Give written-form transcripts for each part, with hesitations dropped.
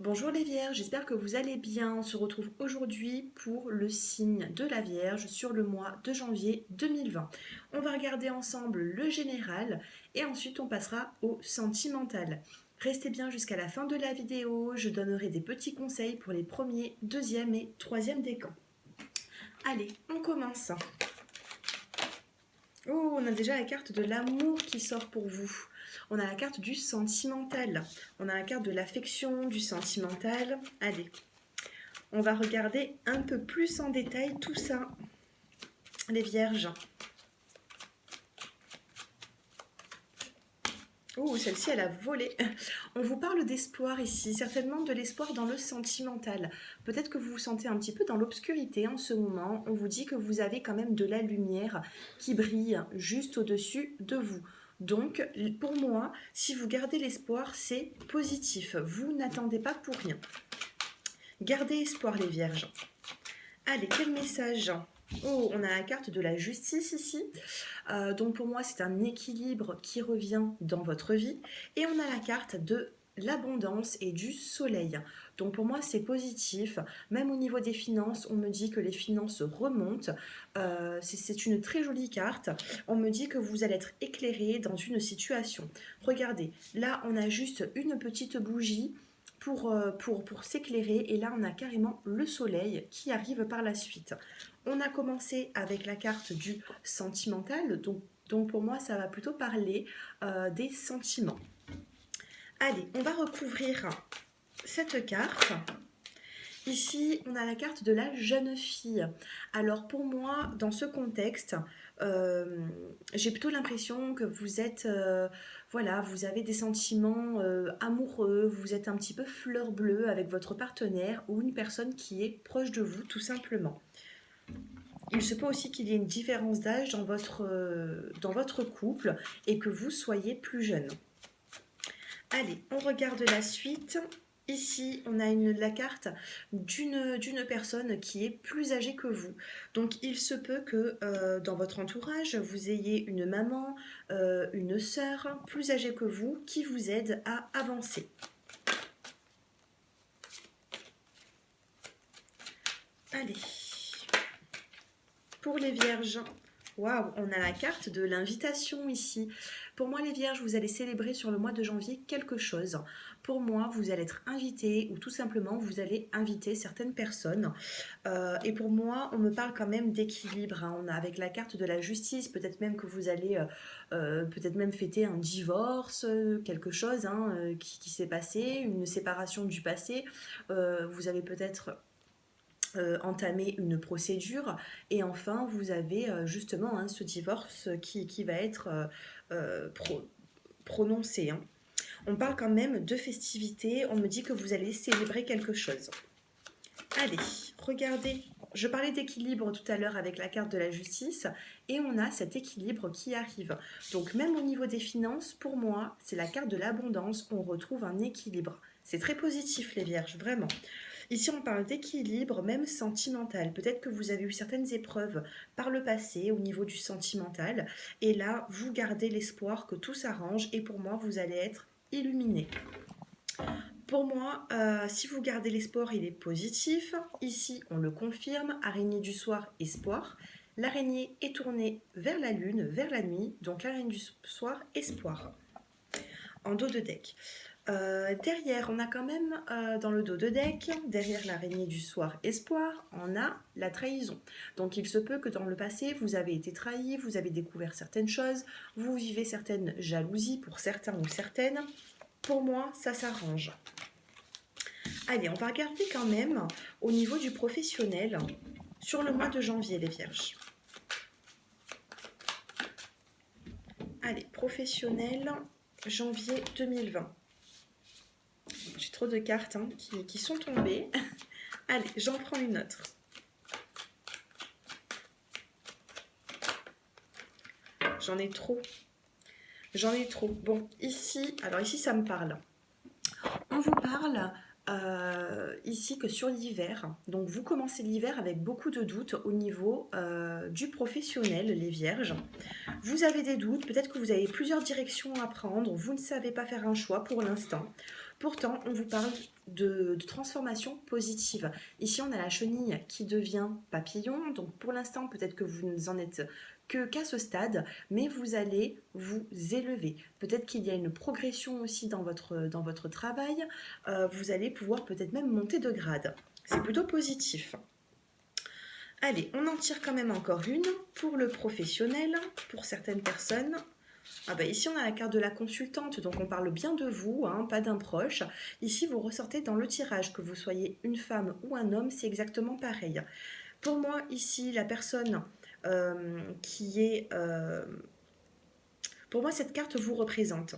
Bonjour les Vierges, j'espère que vous allez bien. On se retrouve aujourd'hui pour le signe de la Vierge sur le mois de janvier 2020. On va regarder ensemble le général et ensuite on passera au sentimental. Restez bien jusqu'à la fin de la vidéo, je donnerai des petits conseils pour les premiers, deuxième et troisième décans. Allez, on commence. Oh, on a déjà la carte de l'amour qui sort pour vous. On a la carte du sentimental. On a la carte de l'affection, du sentimental. Allez, on va regarder un peu plus en détail tout ça, les vierges. Oh, celle-ci, elle a volé. On vous parle d'espoir ici, certainement de l'espoir dans le sentimental. Peut-être que vous vous sentez un petit peu dans l'obscurité en ce moment. On vous dit que vous avez quand même de la lumière qui brille juste au-dessus de vous. Donc, pour moi, si vous gardez l'espoir, c'est positif. Vous n'attendez pas pour rien. Gardez espoir, les vierges. Allez, quel message ? Oh, on a la carte de la justice ici. Donc pour moi, c'est un équilibre qui revient dans votre vie. Et on a la carte de l'abondance et du soleil. Donc pour moi, c'est positif. Même au niveau des finances, on me dit que les finances remontent. C'est une très jolie carte. On me dit que vous allez être éclairé dans une situation. Regardez, là, on a juste une petite bougie pour s'éclairer. Et là, on a carrément le soleil qui arrive par la suite. On a commencé avec la carte du sentimental, donc pour moi, ça va plutôt parler des sentiments. Allez, on va recouvrir cette carte. Ici, on a la carte de la jeune fille. Alors pour moi, dans ce contexte, j'ai plutôt l'impression que vous êtes, voilà, vous avez des sentiments amoureux, vous êtes un petit peu fleur bleue avec votre partenaire ou une personne qui est proche de vous, tout simplement. Il se peut aussi qu'il y ait une différence d'âge dans votre couple et que vous soyez plus jeune. Allez, on regarde la suite. Ici, on a la carte d'une personne qui est plus âgée que vous. Donc, il se peut que dans votre entourage, vous ayez une maman, une sœur plus âgée que vous qui vous aide à avancer. Allez. Pour les vierges, waouh, on a la carte de l'invitation ici. Pour moi, les vierges, vous allez célébrer sur le mois de janvier quelque chose. Pour moi, vous allez être invité ou tout simplement, vous allez inviter certaines personnes. Et pour moi, on me parle quand même d'équilibre. Hein. On a avec la carte de la justice, peut-être même que vous allez peut-être même fêter un divorce, quelque chose qui s'est passé, une séparation du passé. Vous avez peut-être entamer une procédure et enfin vous avez justement ce divorce qui va être prononcé. Hein. On parle quand même de festivités, on me dit que vous allez célébrer quelque chose. Allez, regardez, je parlais d'équilibre tout à l'heure avec la carte de la justice et on a cet équilibre qui arrive. Donc même au niveau des finances, pour moi, c'est la carte de l'abondance, on retrouve un équilibre. C'est très positif les vierges, vraiment. Ici, on parle d'équilibre, même sentimental. Peut-être que vous avez eu certaines épreuves par le passé au niveau du sentimental. Et là, vous gardez l'espoir que tout s'arrange. Et pour moi, vous allez être illuminé. Pour moi, si vous gardez l'espoir, il est positif. Ici, on le confirme. Araignée du soir, espoir. L'araignée est tournée vers la lune, vers la nuit. Donc l'araignée du soir, espoir. En dos de deck. Derrière, on a quand même dans le dos de deck, derrière l'araignée du soir espoir, on a la trahison. Donc il se peut que dans le passé, vous avez été trahi, vous avez découvert certaines choses, vous vivez certaines jalousies pour certains ou certaines. Pour moi, ça s'arrange. Allez, on va regarder quand même au niveau du professionnel sur le mois de janvier, les vierges. Allez, professionnel, janvier 2020. J'ai trop de cartes qui sont tombées. Allez, j'en prends une autre. J'en ai trop. J'en ai trop. Bon, ici, alors ici, ça me parle. On vous parle ici que sur l'hiver. Donc, vous commencez l'hiver avec beaucoup de doutes au niveau du professionnel, les vierges. Vous avez des doutes, peut-être que vous avez plusieurs directions à prendre. Vous ne savez pas faire un choix pour l'instant. Pourtant, on vous parle de transformation positive. Ici, on a la chenille qui devient papillon. Donc, pour l'instant, peut-être que vous n'en êtes qu'à ce stade, mais vous allez vous élever. Peut-être qu'il y a une progression aussi dans votre travail. Vous allez pouvoir peut-être même monter de grade. C'est plutôt positif. Allez, on en tire quand même encore une pour le professionnel, pour certaines personnes. Ah bah ici, on a la carte de la consultante, donc on parle bien de vous, hein, pas d'un proche. Ici, vous ressortez dans le tirage, que vous soyez une femme ou un homme, c'est exactement pareil. Pour moi, ici, la personne qui est... pour moi, cette carte vous représente.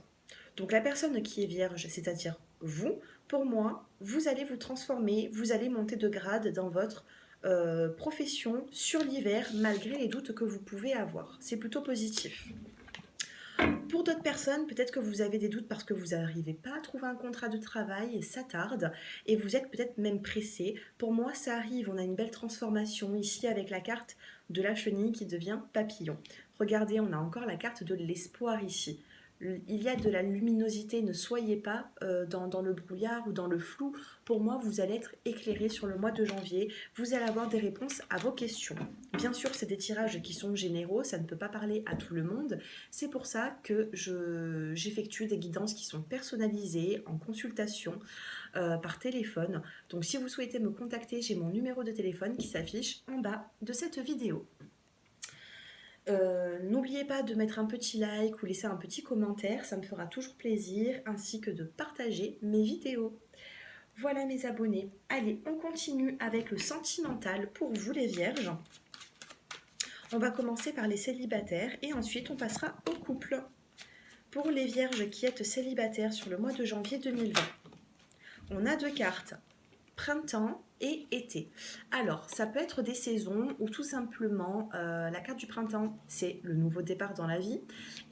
Donc la personne qui est vierge, c'est-à-dire vous, pour moi, vous allez vous transformer, vous allez monter de grade dans votre profession sur l'hiver, malgré les doutes que vous pouvez avoir. C'est plutôt positif. Pour d'autres personnes, peut-être que vous avez des doutes parce que vous n'arrivez pas à trouver un contrat de travail et ça tarde et vous êtes peut-être même pressé. Pour moi, ça arrive, on a une belle transformation ici avec la carte de la chenille qui devient papillon. Regardez, on a encore la carte de l'espoir ici. Il y a de la luminosité, ne soyez pas dans le brouillard ou dans le flou. Pour moi, vous allez être éclairé sur le mois de janvier. Vous allez avoir des réponses à vos questions. Bien sûr, c'est des tirages qui sont généraux, ça ne peut pas parler à tout le monde. C'est pour ça que j'effectue des guidances qui sont personnalisées en consultation par téléphone. Donc si vous souhaitez me contacter, j'ai mon numéro de téléphone qui s'affiche en bas de cette vidéo. N'oubliez pas de mettre un petit like ou laisser un petit commentaire, ça me fera toujours plaisir, ainsi que de partager mes vidéos. Voilà mes abonnés. Allez, on continue avec le sentimental pour vous les vierges. On va commencer par les célibataires et ensuite on passera au couple. Pour les vierges qui êtes célibataires sur le mois de janvier 2020, on a deux cartes, printemps et été. Alors, ça peut être des saisons ou tout simplement la carte du printemps, c'est le nouveau départ dans la vie.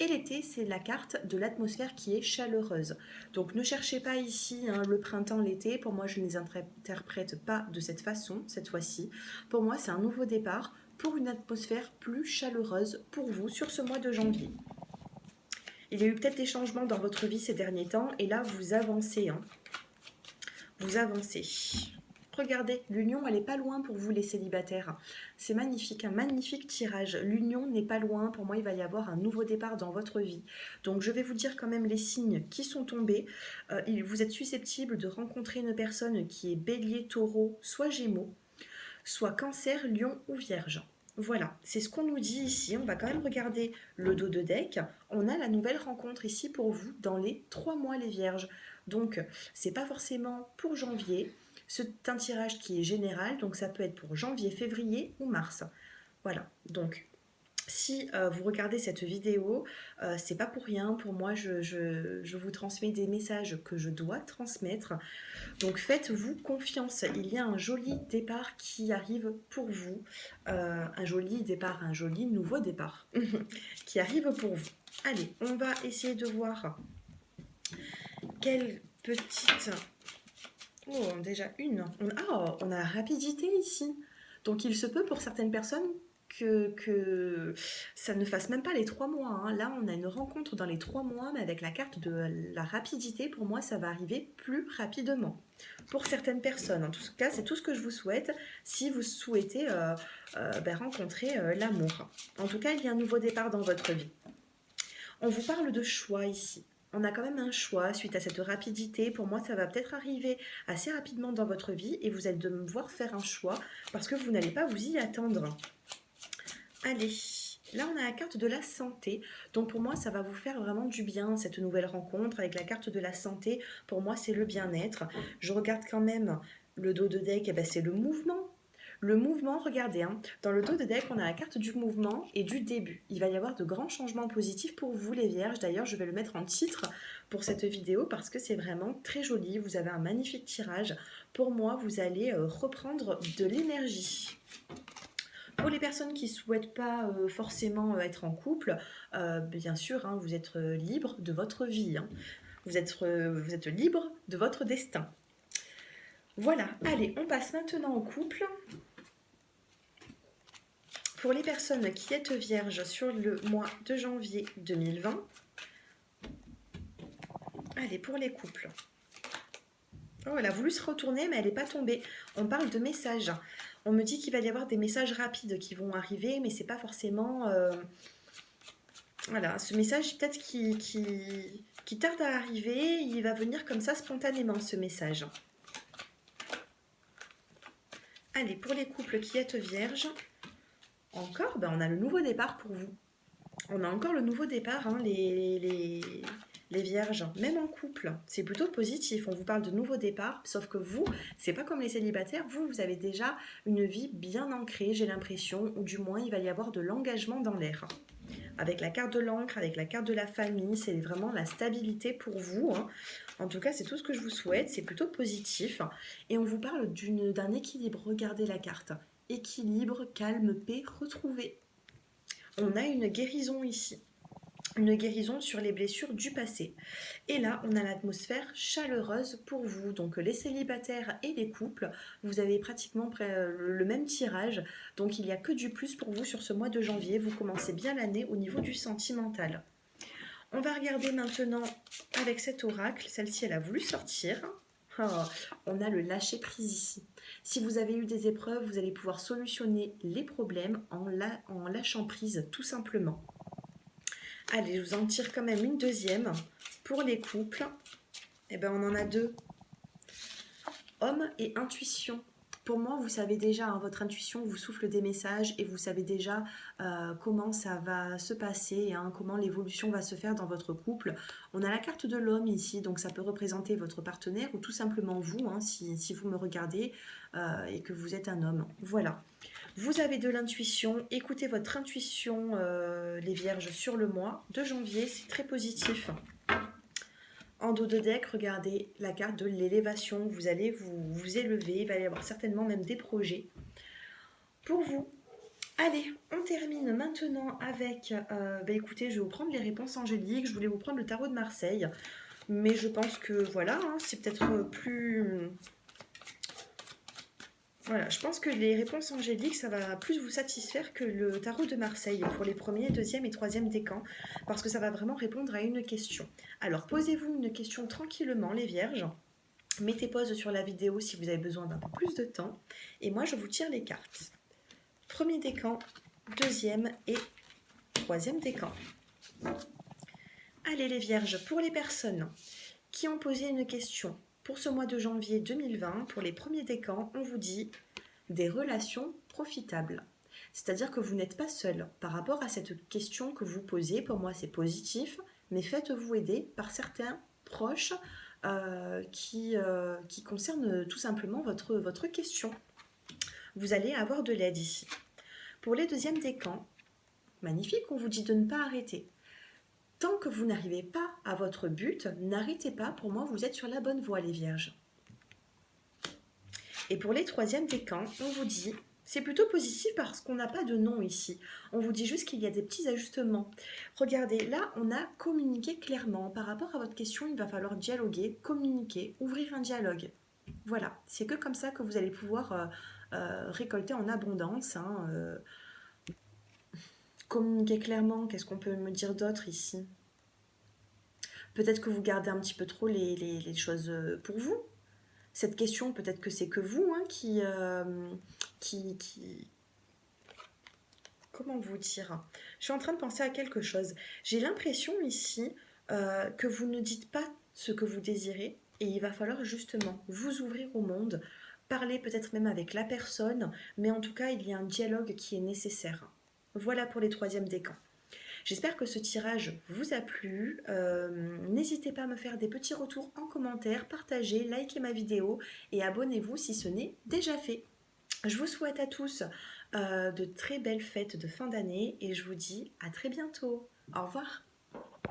Et l'été, c'est la carte de l'atmosphère qui est chaleureuse. Donc, ne cherchez pas ici le printemps, l'été. Pour moi, je ne les interprète pas de cette façon, cette fois-ci. Pour moi, c'est un nouveau départ pour une atmosphère plus chaleureuse pour vous sur ce mois de janvier. Il y a eu peut-être des changements dans votre vie ces derniers temps et là, vous avancez. Vous avancez. Regardez, l'union, elle n'est pas loin pour vous les célibataires. C'est magnifique, un magnifique tirage. L'union n'est pas loin. Pour moi, il va y avoir un nouveau départ dans votre vie. Donc, je vais vous dire quand même les signes qui sont tombés. Vous êtes susceptible de rencontrer une personne qui est bélier, taureau, soit gémeaux, soit cancer, lion ou vierge. Voilà, c'est ce qu'on nous dit ici. On va quand même regarder le dos de deck. On a la nouvelle rencontre ici pour vous dans les 3 mois les vierges. Donc, c'est pas forcément pour janvier. C'est un tirage qui est général, donc ça peut être pour janvier, février ou mars. Voilà, donc si vous regardez cette vidéo, c'est pas pour rien. Pour moi, je vous transmets des messages que je dois transmettre. Donc faites-vous confiance. Il y a un joli départ qui arrive pour vous. Un joli départ, un joli nouveau départ qui arrive pour vous. Allez, on va essayer de voir quelle petite... Oh, déjà une. On a la rapidité ici. Donc il se peut pour certaines personnes que ça ne fasse même pas les 3 mois. Là, on a une rencontre dans les 3 mois, mais avec la carte de la rapidité, pour moi, ça va arriver plus rapidement. Pour certaines personnes, en tout cas, c'est tout ce que je vous souhaite si vous souhaitez rencontrer l'amour. En tout cas, il y a un nouveau départ dans votre vie. On vous parle de choix ici. On a quand même un choix suite à cette rapidité. Pour moi, ça va peut-être arriver assez rapidement dans votre vie et vous allez devoir faire un choix parce que vous n'allez pas vous y attendre. Allez, là on a la carte de la santé. Donc pour moi, ça va vous faire vraiment du bien cette nouvelle rencontre avec la carte de la santé. Pour moi, c'est le bien-être. Je regarde quand même le dos de deck, c'est le mouvement. Le mouvement, regardez, dans le dos de deck, on a la carte du mouvement et du début. Il va y avoir de grands changements positifs pour vous les vierges. D'ailleurs, je vais le mettre en titre pour cette vidéo parce que c'est vraiment très joli. Vous avez un magnifique tirage. Pour moi, vous allez reprendre de l'énergie. Pour les personnes qui ne souhaitent pas forcément être en couple, bien sûr, vous êtes libre de votre vie. Vous êtes libre de votre destin. Voilà, allez, on passe maintenant au couple. Pour les personnes qui êtes vierges sur le mois de janvier 2020, allez, pour les couples. Oh, elle a voulu se retourner, mais elle n'est pas tombée. On parle de messages. On me dit qu'il va y avoir des messages rapides qui vont arriver, mais c'est pas forcément... Voilà, ce message peut-être qui tarde à arriver, il va venir comme ça spontanément, ce message. Allez, pour les couples qui êtes vierges, encore, ben on a le nouveau départ pour vous. On a encore le nouveau départ, hein, les vierges, même en couple. C'est plutôt positif. On vous parle de nouveau départ, sauf que vous, c'est pas comme les célibataires. Vous avez déjà une vie bien ancrée, j'ai l'impression, ou du moins il va y avoir de l'engagement dans l'air. Avec la carte de l'encre, avec la carte de la famille, c'est vraiment la stabilité pour vous, hein. En tout cas, c'est tout ce que je vous souhaite, c'est plutôt positif. Et on vous parle d'un équilibre. Regardez la carte. Équilibre, calme, paix, retrouvé. On a une guérison ici. Une guérison sur les blessures du passé. Et là, on a l'atmosphère chaleureuse pour vous. Donc les célibataires et les couples, vous avez pratiquement le même tirage. Donc il n'y a que du plus pour vous sur ce mois de janvier. Vous commencez bien l'année au niveau du sentimental. On va regarder maintenant avec cet oracle. Celle-ci, elle a voulu sortir. Oh, on a le lâcher prise ici. Si vous avez eu des épreuves, vous allez pouvoir solutionner les problèmes en lâchant prise, tout simplement. Allez, je vous en tire quand même une deuxième. Pour les couples, eh ben, on en a deux. Homme et intuition. Pour moi, vous savez déjà, hein, votre intuition vous souffle des messages et vous savez déjà comment ça va se passer, hein, comment l'évolution va se faire dans votre couple. On a la carte de l'homme ici, donc ça peut représenter votre partenaire ou tout simplement vous, hein, si vous me regardez et que vous êtes un homme. Voilà. Vous avez de l'intuition, écoutez votre intuition, les vierges, sur le mois de janvier, c'est très positif. En dos de deck, regardez la carte de l'élévation. Vous allez vous élever. Il va y avoir certainement même des projets pour vous. Allez, on termine maintenant avec... écoutez, je vais vous prendre les réponses angéliques. Je voulais vous prendre le tarot de Marseille. Mais je pense que voilà, hein, c'est peut-être plus... Voilà, je pense que les réponses angéliques, ça va plus vous satisfaire que le tarot de Marseille pour les premiers, deuxième et troisième décans, parce que ça va vraiment répondre à une question. Alors, posez-vous une question tranquillement, les vierges. Mettez pause sur la vidéo si vous avez besoin d'un peu plus de temps. Et moi, je vous tire les cartes. Premier décan, deuxième et troisième décan. Allez, les vierges, pour les personnes qui ont posé une question, pour ce mois de janvier 2020, pour les premiers décans, on vous dit des relations profitables. C'est-à-dire que vous n'êtes pas seul par rapport à cette question que vous posez. Pour moi, c'est positif, mais faites-vous aider par certains proches qui concernent tout simplement votre question. Vous allez avoir de l'aide ici. Pour les deuxièmes décans, magnifique, on vous dit de ne pas arrêter. Tant que vous n'arrivez pas à votre but, n'arrêtez pas. Pour moi, vous êtes sur la bonne voie, les vierges. Et pour les troisièmes décans, on vous dit, c'est plutôt positif parce qu'on n'a pas de nom ici. On vous dit juste qu'il y a des petits ajustements. Regardez, là, on a communiqué clairement. Par rapport à votre question, il va falloir dialoguer, communiquer, ouvrir un dialogue. Voilà, c'est que comme ça que vous allez pouvoir récolter en abondance, hein, communiquer clairement, qu'est-ce qu'on peut me dire d'autre ici? Peut-être que vous gardez un petit peu trop les choses pour vous. Cette question, peut-être que c'est que vous hein, qui... Comment vous dire? Je suis en train de penser à quelque chose. J'ai l'impression ici que vous ne dites pas ce que vous désirez et il va falloir justement vous ouvrir au monde, parler peut-être même avec la personne, mais en tout cas, il y a un dialogue qui est nécessaire. Voilà pour les troisièmes décans. J'espère que ce tirage vous a plu. N'hésitez pas à me faire des petits retours en commentaire, partagez, likez ma vidéo et abonnez-vous si ce n'est déjà fait. Je vous souhaite à tous de très belles fêtes de fin d'année et je vous dis à très bientôt. Au revoir.